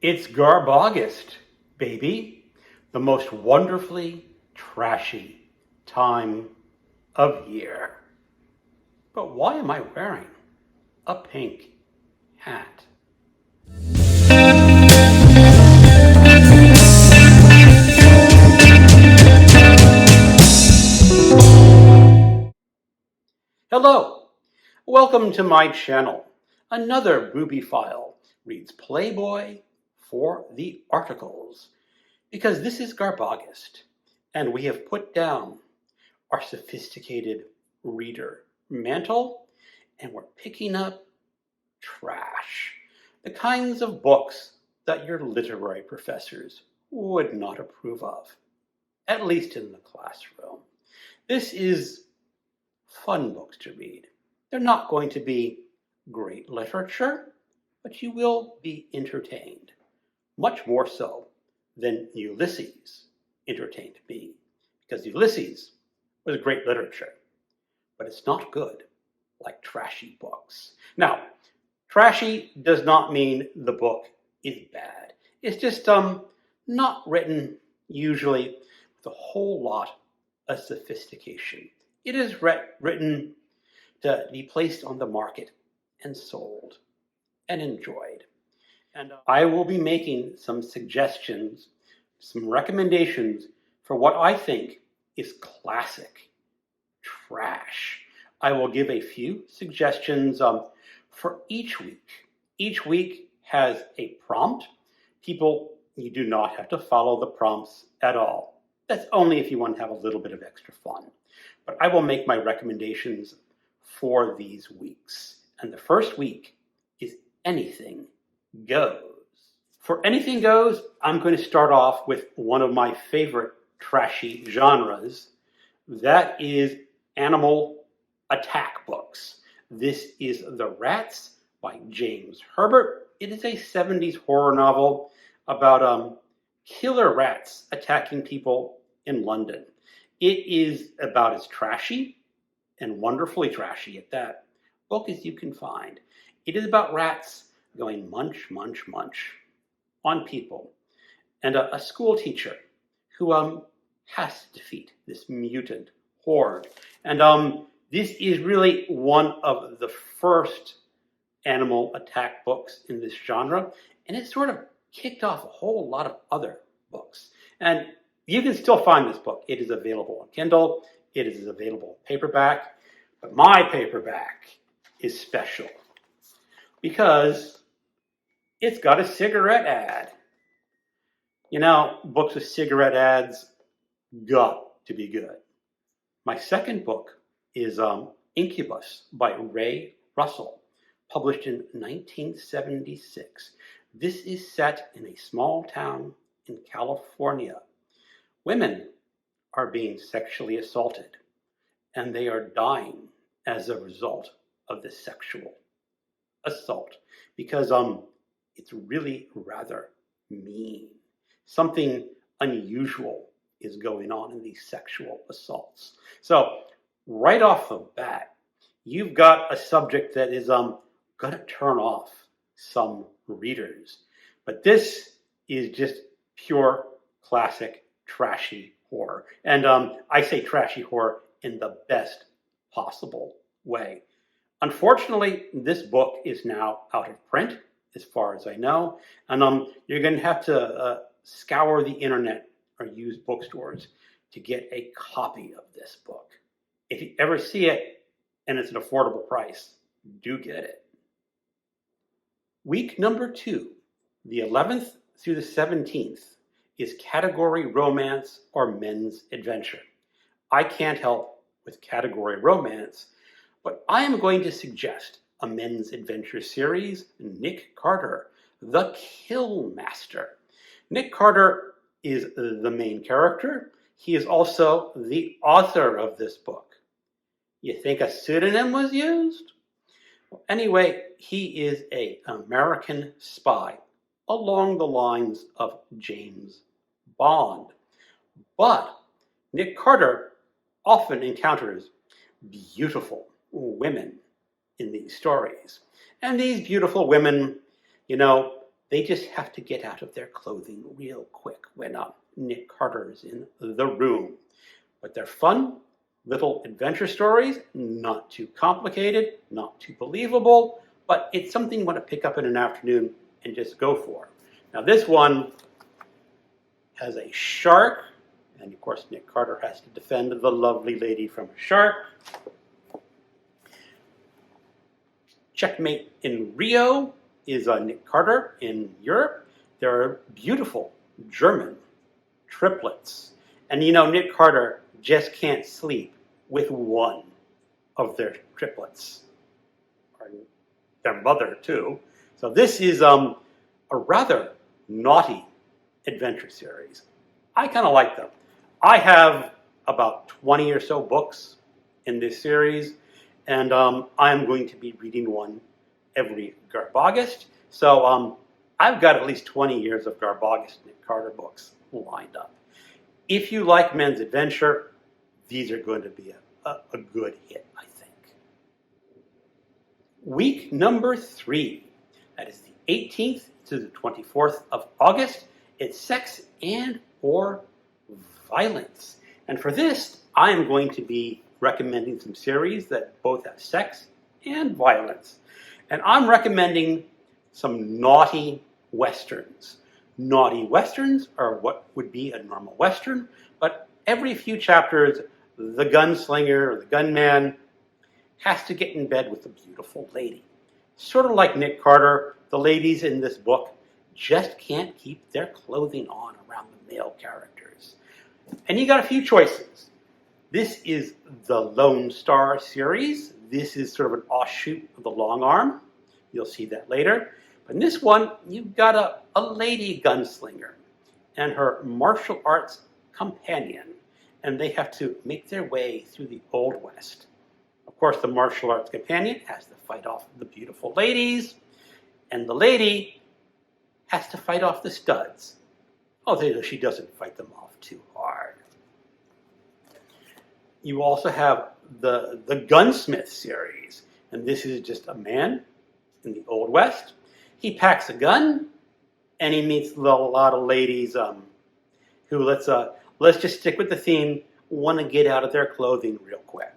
It's GarbAugust, baby. The most wonderfully trashy time of year. But why am I wearing a pink hat? Hello, welcome to my channel. Another Boobiephile reads Playboy for the articles, because this is GarbAugust, and we have put down our sophisticated reader mantle, and we're picking up trash. The kinds of books that your literary professors would not approve of, at least in the classroom. This is fun books to read. They're not going to be great literature, but you will be entertained. Much more so than Ulysses entertained me, because Ulysses was great literature, but it's not good like trashy books. Now, trashy does not mean the book is bad. It's just not written usually with a whole lot of sophistication. It is written to be placed on the market and sold and enjoyed. And I will be making some suggestions, some recommendations for what I think is classic trash. I will give a few suggestions for each week. Each week has a prompt. You do not have to follow the prompts at all. That's only if you want to have a little bit of extra fun. But I will make my recommendations for these weeks. And the first week is Anything Goes. For Anything Goes, I'm going to start off with one of my favorite trashy genres. That is animal attack books. This is The Rats by James Herbert. It is a 70s horror novel about killer rats attacking people in London. It is about as trashy and wonderfully trashy at that book as you can find. It is about rats going munch, munch, munch on people, and a school teacher who has to defeat this mutant horde. And this is really one of the first animal attack books in this genre, and it sort of kicked off a whole lot of other books. And you can still find this book. It is available on Kindle. It is available paperback. But my paperback is special because it's got a cigarette ad. You know, books with cigarette ads got to be good. My second book is Incubus by Ray Russell, published in 1976. This is set in a small town in California. Women are being sexually assaulted, and they are dying as a result of this sexual assault because it's really rather mean. Something unusual is going on in these sexual assaults. So right off the bat, you've got a subject that is going to turn off some readers. But this is just pure classic trashy horror. And I say trashy horror in the best possible way. Unfortunately, this book is now out of print, as far as I know. And you're going to have to scour the internet or use bookstores to get a copy of this book. If you ever see it and it's an affordable price, do get it. Week number 2, the 11th through the 17th, is category romance or men's adventure. I can't help with category romance, but I am going to suggest a men's adventure series, Nick Carter, The Kill Master. Nick Carter is the main character. He is also the author of this book. You think a pseudonym was used? Well, anyway, he is an American spy along the lines of James Bond. But Nick Carter often encounters beautiful women in these stories. And these beautiful women, you know, They just have to get out of their clothing real quick when Nick Carter's in the room. But they're fun little adventure stories, not too complicated, not too believable, but it's something you want to pick up in an afternoon and just go for. Now this one has a shark, and of course Nick Carter has to defend the lovely lady from a shark. Checkmate in Rio is Nick Carter in Europe. There are beautiful German triplets. And you know, Nick Carter just can't sleep with one of their triplets, or their mother too. So this is a rather naughty adventure series. I kind of like them. I have about 20 or so books in this series, and I'm going to be reading one every GarbAugust. So I've got at least 20 years of GarbAugust Nick Carter books lined up. If you like men's adventure, these are going to be a good hit, I think. Week number 3. That is the 18th to the 24th of August. It's sex and or violence. And for this, I am going to be recommending some series that both have sex and violence. And I'm recommending some naughty westerns. Naughty westerns are what would be a normal western, but every few chapters, the gunslinger or the gunman has to get in bed with a beautiful lady. Sort of like Nick Carter, the ladies in this book just can't keep their clothing on around the male characters. And you got a few choices. This is the Lone Star series. This is sort of an offshoot of the Long Arm. You'll see that later. But in this one, you've got a lady gunslinger and her martial arts companion, and they have to make their way through the Old West. Of course, the martial arts companion has to fight off the beautiful ladies, and the lady has to fight off the studs. Although she doesn't fight them off too hard. You also have the Gunsmith series, and this is just a man in the Old West. He packs a gun, and he meets a lot of ladies who, let's just stick with the theme, want to get out of their clothing real quick.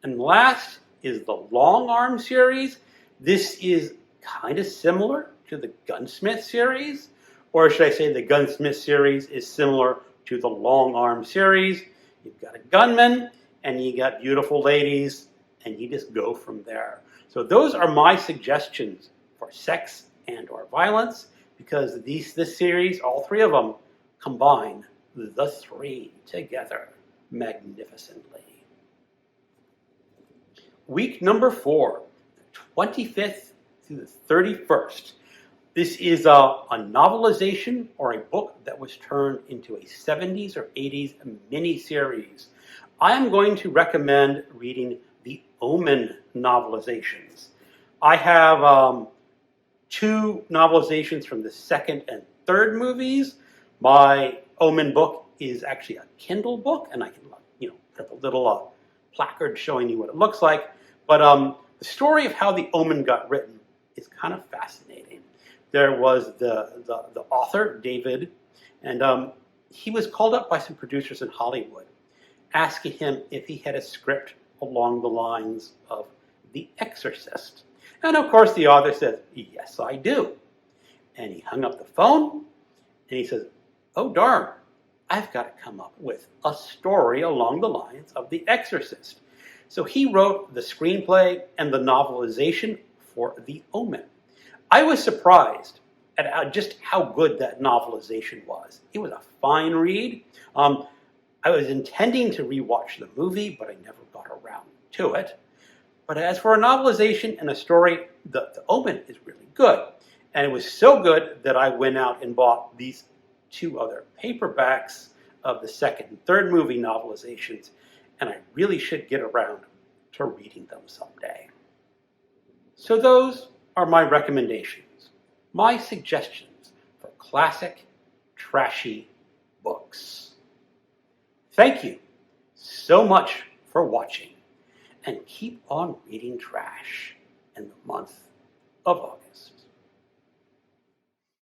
And last is the Long Arm series. This is kind of similar to the Gunsmith series, or should I say the Gunsmith series is similar to the Long Arm series. You've got a gunman, and you got beautiful ladies, and you just go from there. So those are my suggestions for sex and or violence, because this series, all three of them, combine the three together magnificently. Week number 4, the 25th through the 31st. This is a novelization or a book that was turned into a 70s or 80s mini-series. I am going to recommend reading the Omen novelizations. I have 2 novelizations from the second and third movies. My Omen book is actually a Kindle book, and I can put up a little placard showing you what it looks like. But the story of how the Omen got written is kind of fascinating. There was the author, David, and he was called up by some producers in Hollywood, asking him if he had a script along the lines of The Exorcist. And of course the author says, yes, I do. And he hung up the phone, and he says, oh darn, I've got to come up with a story along the lines of The Exorcist. So he wrote the screenplay and the novelization for The Omen. I was surprised at just how good that novelization was. It was a fine read. I was intending to rewatch the movie, but I never got around to it. But as for a novelization and a story, the Omen is really good. And it was so good that I went out and bought these 2 other paperbacks of the second and third movie novelizations, and I really should get around to reading them someday. So those are my recommendations, my suggestions for classic, trashy books. Thank you so much for watching, and keep on reading trash in the month of August.